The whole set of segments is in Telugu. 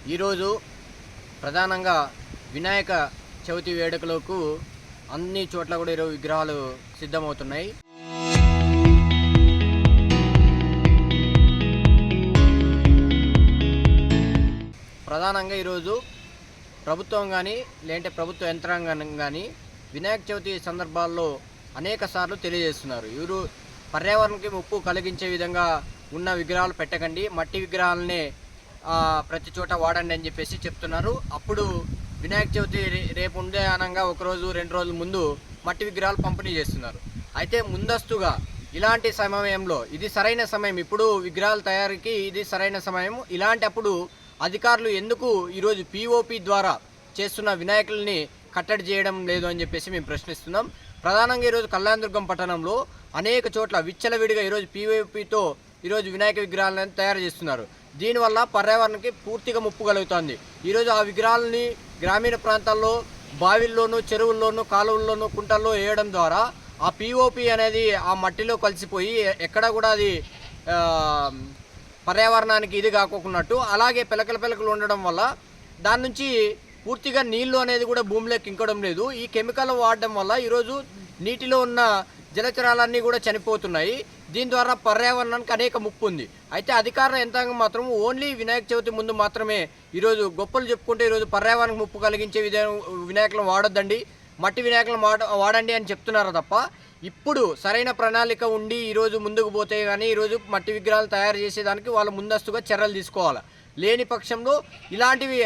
ఈరోజు ప్రధానంగా వినాయక చవితి వేడుకలకు అన్ని చోట్ల కూడా ఈరోజు విగ్రహాలు సిద్ధమవుతున్నాయి. ప్రధానంగా ఈరోజు ప్రభుత్వం కానీ లేదంటే ప్రభుత్వ యంత్రాంగం కానీ వినాయక చవితి సందర్భాల్లో అనేక సార్లు తెలియజేస్తున్నారు. వీరు పర్యావరణానికి ముప్పు కలిగించే విధంగా ఉన్న విగ్రహాలు పెట్టకండి, మట్టి విగ్రహాలనే ప్రతి చోట వాడండి అని చెప్పేసి చెప్తున్నారు. అప్పుడు వినాయక చవితి రేపు ఉండే అనంగా ఒకరోజు 2 రోజుల ముందు మట్టి విగ్రహాలు పంపిణీ చేస్తున్నారు. అయితే ముందస్తుగా ఇలాంటి సమయంలో ఇది సరైన సమయం, ఇప్పుడు విగ్రహాల తయారీకి ఇది సరైన సమయం. ఇలాంటప్పుడు అధికారులు ఎందుకు ఈరోజు పిఓపి ద్వారా చేస్తున్న వినాయకుల్ని కట్టడి చేయడం లేదు అని చెప్పేసి మేము ప్రశ్నిస్తున్నాం. ప్రధానంగా ఈరోజు కళ్యాణదుర్గం పట్టణంలో అనేక చోట్ల విచ్చలవిడిగా ఈరోజు పిఓపితో ఈరోజు వినాయక విగ్రహాలను తయారు చేస్తున్నారు. దీనివల్ల పర్యావరణానికి పూర్తిగా ముప్పు కలుగుతుంది. ఈరోజు ఆ విగ్రహాలని గ్రామీణ ప్రాంతాల్లో బావిల్లోనూ, చెరువుల్లోనూ, కాలువల్లోనూ, కుంటల్లో వేయడం ద్వారా ఆ పిఓపి అనేది ఆ మట్టిలో కలిసిపోయి ఎక్కడ కూడా అది పర్యావరణానికి ఇది కాకోకున్నట్టు, అలాగే పిలకలు ఉండడం వల్ల దాని నుంచి పూర్తిగా నీళ్లు అనేది కూడా భూమిలోకి ఇంకడం లేదు. ఈ కెమికల్ వాడడం వల్ల ఈరోజు నీటిలో ఉన్న జలచరాలన్నీ కూడా చనిపోతున్నాయి. దీని ద్వారా పర్యావరణానికి అనేక ముప్పు ఉంది. అయితే అధికార యంత్రాంగం మాత్రం ఓన్లీ వినాయక చవితి ముందు మాత్రమే ఈరోజు గొప్పలు చెప్పుకుంటే ఈరోజు పర్యావరణానికి ముప్పు కలిగించే వినాయకులను వాడొద్దండి, మట్టి వినాయకులను వాడండి అని చెప్తున్నారు తప్ప, ఇప్పుడు సరైన ప్రణాళిక ఉండి ఈరోజు ముందుకు పోతే కానీ ఈరోజు మట్టి విగ్రహాలు తయారు చేసేదానికి వాళ్ళు ముందస్తుగా చర్యలు తీసుకోవాలి. లేని పక్షంలో ఇలాంటివి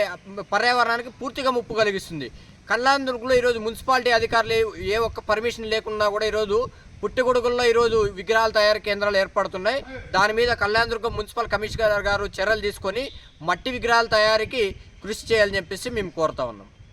పర్యావరణానికి పూర్తిగా ముప్పు కలిగిస్తుంది. కళ్యాణదుర్గంలో ఈరోజు మున్సిపాలిటీ అధికారులు ఏ ఒక్క పర్మిషన్ లేకుండా కూడా ఈరోజు పుట్టగొడుగుల్లో ఈరోజు విగ్రహాల తయారీ కేంద్రాలు ఏర్పడుతున్నాయి. దాని మీద కళ్యాణదుర్గం మున్సిపల్ కమిషనర్ గారు చర్యలు తీసుకొని మట్టి విగ్రహాల తయారీకి కృషి చేయాలని చెప్పేసి మేము కోరుతా ఉన్నాం.